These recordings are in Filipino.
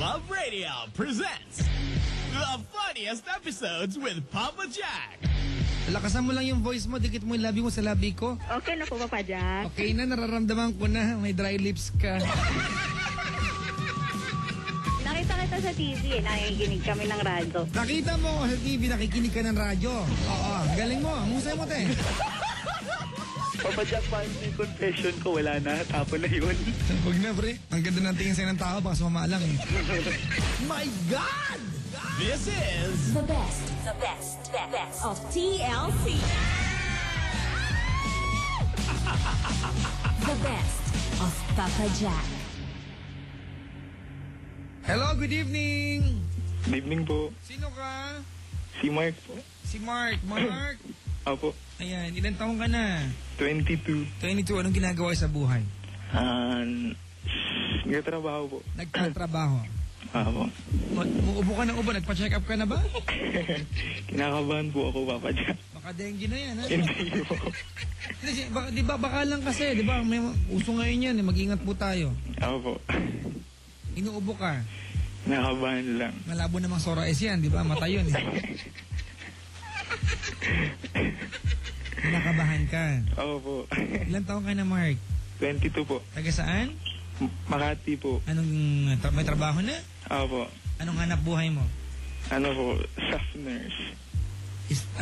Love Radio presents the funniest episodes with Papa Jack. Lakasan mo lang yung voice mo, dikit mo yung labi mo sa labi ko. Okay na po, Papa Jack. Okay na, nararamdaman ko na. May dry lips ka. Nakita kita sa TV, nakikinig kami ng radyo. Nakita mo sa TV, nakikinig ka ng radyo. Oo, galing mo. Ang husay mo, te. Papa Jack, paano yung confession ko? Wala na, tapon na yun. Huwag na, pre. Ang ganda ng tingin sa'yo ng tao, baka sumama lang eh. My God! This is the best of TLC. The best of Papa Jack. Hello, good evening. Good evening po. Sino ka? Si Mark po. Si Mark. Mark. Opo. Ayan, ilang taong ka na? 22. 22, anong ginagawa sa buhay? Nagtatrabaho po. Nagtatrabaho. Opo. Umuubo ka ng ubo, nagpa-check up ka na ba? Kinakabahan po ako, Papa Jack. Baka dengue na yan, ha? Hindi po. Di ba, baka lang kasi, di ba, may uso ngayon yan, mag-ingat po tayo. Opo. Inuubo ka. Kinakabahan lang. Malabo namang Soraes yan, di ba? Mata yun, eh. Nakabahan ka. Opo. Ilang taong ka na, Mark? 22 po. Taga saan? Makati po. Anong, may trabaho na? Opo. Anong hanap buhay mo? Ano po? Staff nurse.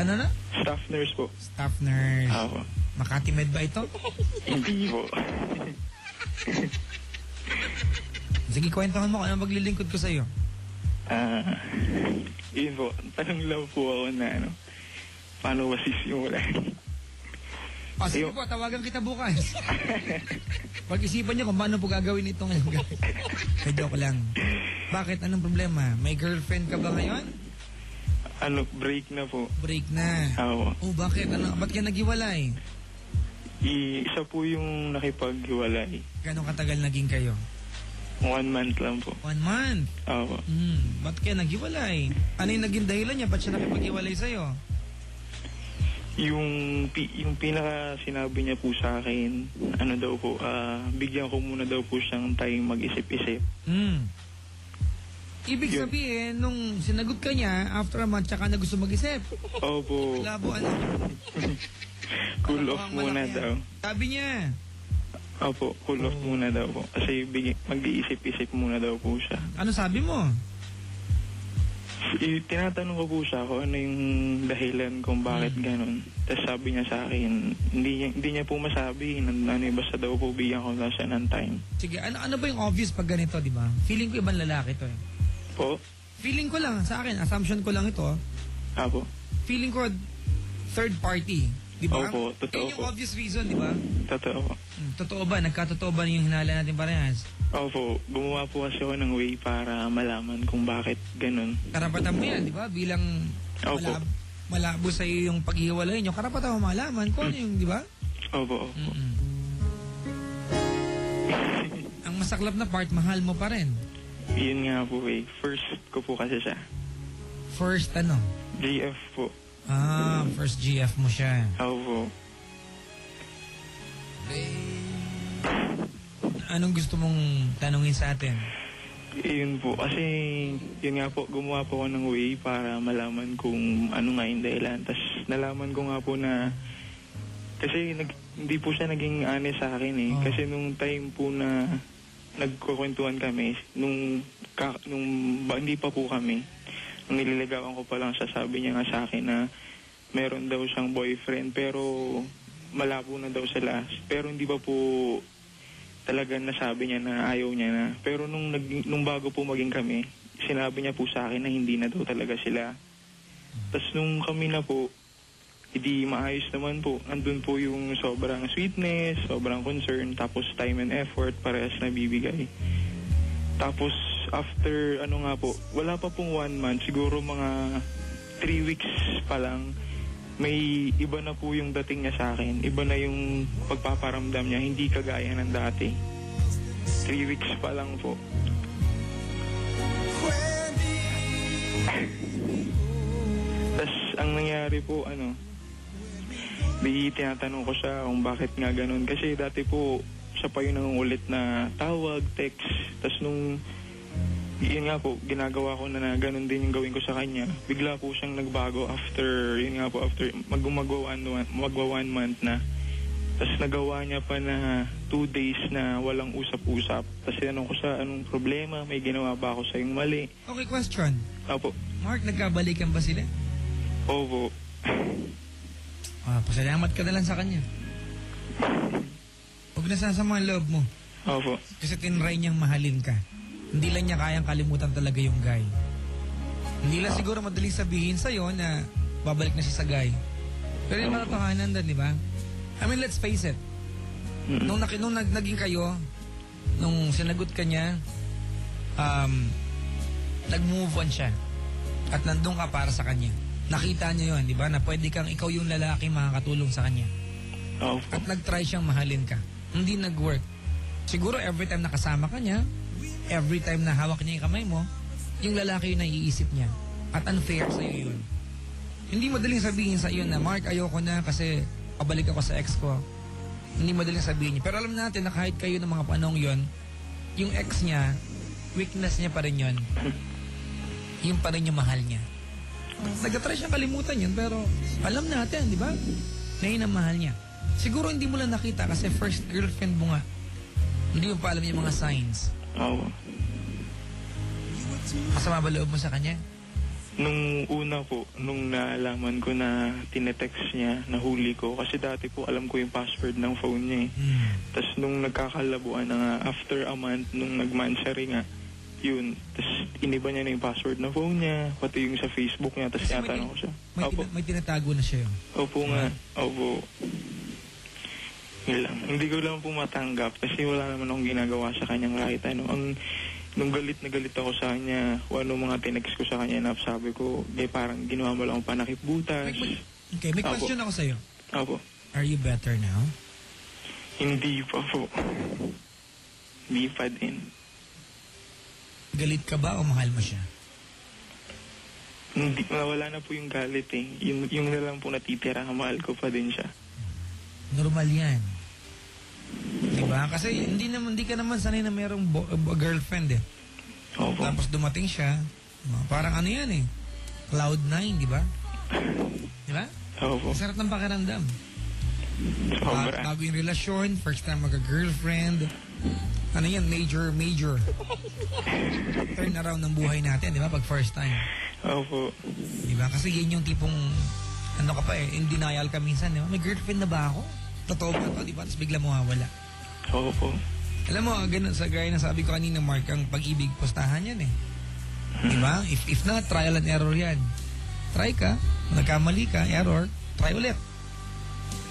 Ano na? Staff nurse po. Staff nurse. Opo. Makati Med ba ito? Hindi po. Sige, kwentuhan mo kung ano maglilingkod ko sa'yo. Yun po. Tanong lang po ako na ano, paano ba sisimulan? Sige po, tawagan kita bukas. Pag-isipan niyo kung paano po gagawin ito ngayon. Joke lang. Bakit? Anong problema? May girlfriend ka ba ngayon? Ano, break na po. Break na. Oo. Oh, bakit? Ba't ka naghiwalay? Isa po yung nakipaghiwalay. Gano'ng katagal naging kayo? 1 month lang po. 1 month? Oo. Ba't kaya naghiwalay? Ano yung naging dahilan niya? Ba't siya nakipaghiwalay sa'yo? Yung pinaka sinabi niya po sa akin, ano daw po, bigyan ko muna daw po siyang time mag-isip-isip. Ibig sabihin, nung sinagot ka niya, after a month, tsaka na gusto mag-isip. Opo. Labo, ano? Cool off muna daw. Sabi niya. Opo, cool off muna daw po. Kasi mag-iisip-isip muna daw po siya. Ano sabi mo? Tinatanong ko po siya kung ano yung dahilan kung bakit ganun. Tapos sabi niya sa akin, hindi niya po masabi. Basta daw po bigyan ko lang siya ng time. Sige, ano ba yung obvious pag ganito, di ba? Feeling ko ibang lalaki to eh. Po? Feeling ko lang, sa akin, assumption ko lang ito. Apo. Feeling ko third party, di ba? Opo, totoo yung po. Obvious reason, di ba? Totoo po. Totoo ba? Nagkatotoo ba yung hinala natin parehas? Opo, gumawa po kasi ako ng way para malaman kung bakit ganun. Karapatan mo yan, di ba? Bilang malabo sa iyo yung paghiwalay nyo, karapatan mo malaman kung ano yung, di ba? Opo, opo. Ang masaklap na part, mahal mo pa rin. Yun nga po eh. First ko po kasi siya. First ano? GF po. First GF mo siya. Opo. Anong gusto mong tanungin sa atin? Yun po. Kasi yun nga po, gumawa po ako ng way para malaman kung ano nga yung dahilan. Tapos nalaman ko nga po na kasi hindi po siya naging honest sa akin eh. Kasi nung time po na nagkukwentuhan kami, nung hindi pa po kami, nung nililigawan ko pa lang siya, sabi niya nga sa akin na meron daw siyang boyfriend pero malabo na daw sila. Pero hindi pa po talaga nasabi niya na ayaw niya na. Pero nung bago po maging kami, sinabi niya po sa akin na hindi na daw talaga sila. Tapos nung kami na po, hindi maayos naman po. Andun po yung sobrang sweetness, sobrang concern, tapos time and effort, parehas na bibigay. Tapos after, wala pa pong 1 month, siguro mga 3 weeks pa lang, may iba na po yung dating niya sa akin. Iba na yung pagpaparamdam niya, hindi kagaya ng dati. 3 weeks pa lang po. Tapos ang nangyari po, tinatanong ko siya kung bakit nga ganun. Kasi dati po, siya pa yung nangungulit na tawag, text. Tapos nung yun nga po, ginagawa ko na ganun din yung gawin ko sa kanya. Bigla po siyang nagbago after, yun nga po, after magwa 1 month na. Tapos nagawa niya pa na 2 days na walang usap-usap. Tapos tinanong ko sa anong problema, may ginawa ba ako sa yung mali. Okay, question. Opo. Mark, nagkabalikan ba sila? Opo. Pasalamat ka na lang sa kanya. Huwag nasasama ang loob mo. Opo. Kasi tinry niyang mahalin ka. Hindi lang niya kayang kalimutan talaga yung guy. Hindi lang siguro madaling sabihin sa'yo na babalik na siya sa guy. Pero yung matatahanan doon, di ba? I mean, let's face it. Nung naging kayo, nung sinagot ka niya, nag-move on siya. At nandun ka para sa kanya. Nakita niya yun, di ba? Na pwede kang ikaw yung lalaki makakatulong sa kanya. Opo. At nag-try siyang mahalin ka. Hindi nag-work. Siguro every time nakasama ka niya, every time na hawak niya yung kamay mo, yung lalaki yun naiisip niya. At unfair sa'yo yun. Hindi madaling sabihin sa iyo na, Mark, ayoko na kasi pabalik ako sa ex ko. Hindi madaling sabihin niya. Pero alam natin na kahit kayo ng mga panong yun, yung ex niya, weakness niya pa rin yun. Yung pa rin yung mahal niya. Nag-try siyang kalimutan yun, pero alam natin, di ba? Na yun ang mahal niya. Siguro hindi mo lang nakita kasi first girlfriend mo nga. Hindi mo pa alam yung mga signs. Oo. Masama ba loob mo sa kanya? Nung una po, nung naalaman ko na tinetext niya, nahuli ko. Kasi dati po alam ko yung password ng phone niya eh. Tapos nung nagkakalabuan na nga, after a month, nung nag-mansary nga, yun. Tapos iniba niya na yung password ng phone niya, pati yung sa Facebook niya, tapos tinatanong ko siya. May tinatago na siya yun. Opo nga. Opo. Yun lang. Hindi ko lang po matanggap kasi wala naman akong ginagawa sa kanyang kahit ano. Nung galit na galit ako sa kanya, kung ano mga tinext ko sa kanya na sabi ko, parang ginawa mo lang akong panakipbutas. Okay, may question ako sa'yo. Opo. Are you better now? Hindi pa po. Hindi pa din. Galit ka ba o mahal mo siya? Hindi, wala na po yung galit eh. Yung na lang po natitira, mahal ko pa din siya. Normal yan. Diba? Kasi hindi ka naman sanay na mayroong girlfriend eh. Opo. Tapos dumating siya, parang ano yan eh. Cloud 9, di ba? Diba? Opo. Sarap ng pakiramdam. Sobra. Bago yung relasyon, first time magka-girlfriend. Ano yan? Major turn around ng buhay natin, di ba? Pag first time. Opo. Di ba? Kasi yun yung tipong, ano ka pa eh, in denial ka minsan, di ba? May girlfriend na ba ako? Totoo ba ito, di ba? Tapos bigla mawawala. Opo. Alam mo, ganun, sa gaya na sabi ko kanina, Mark, ang pag-ibig, postahan yan eh. Di ba? If not, trial and error yan. Try ka, nagkamali ka, error, try ulit.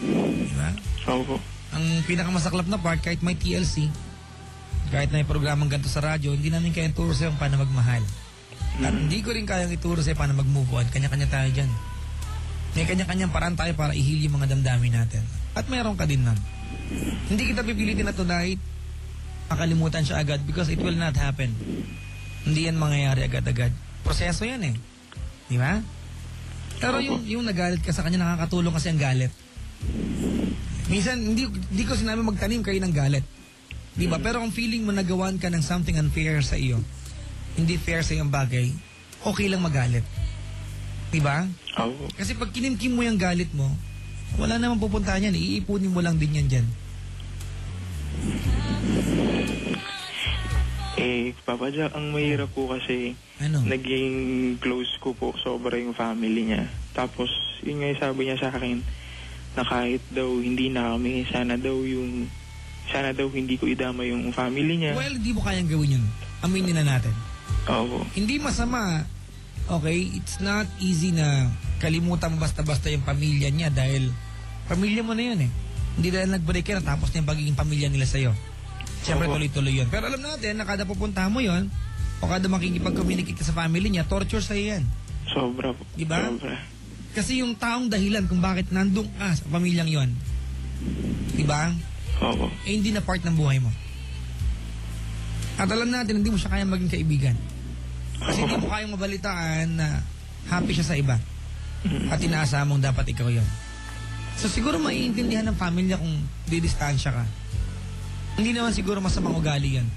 Di ba? Opo. Ang pinakamasaklap na part, kahit may TLC, kahit na may programang ganito sa radyo, hindi namin kayang turo sa'yo paano magmahal. At hindi ko rin kayang ituro sa'yo paano mag-move on. Kanya-kanya tayo dyan. May kanya-kanyang paraan tayo para i-heal yung mga damdamin natin. At mayroon ka din nun. Hindi kita pipilitin na tonight, makalimutan siya agad because it will not happen. Hindi yan mangyayari agad-agad. Proseso yan eh. Di ba? Pero yung nagalit ka sa kanya, nakakatulong kasi ang galit. Minsan, hindi ko sinabi magtanim kayo ng galit. Di ba? Pero kung feeling mo nagawan ka ng something unfair sa iyo, hindi fair sa iyong bagay, okay lang magalit. Di ba? Opo. Kasi pag kinimkim mo yung galit mo, wala namang pupuntahan yan. Iipunin mo lang din yan dyan. Papa Jack, ang mahirap po kasi Ano? naging close ko po sobra yung family niya. Tapos, yun nga yung sabi niya sa akin na kahit daw hindi na kami, sana daw hindi ko idama yung family niya. Well, hindi mo kayang gawin yun. Aminin na natin. Opo. Hindi masama. Okay? It's not easy na kalimutan basta-basta yung pamilya niya dahil pamilya mo na yun eh. Hindi dahil nag-break ka na tapos na yung pagiging pamilya nila sa'yo. Siyempre tuloy-tuloy yun. Pero alam natin na kada pupuntahan mo yun o kada makikipag-communicate ka sa family niya, torture sa'yo yan. Sobra po. Diba? Sobra. Kasi yung taong dahilan kung bakit nandun ka sa pamilyang yon, diba? Opo. Eh hindi na part ng buhay mo. At alam natin, hindi mo siya kayang maging kaibigan. Kasi hindi mo kayang mabalitaan na happy siya sa iba. At inaasahan mong dapat ikaw yon. So siguro maiintindihan ng pamilya kung didistansya ka. Hindi naman siguro masamang ugali yan.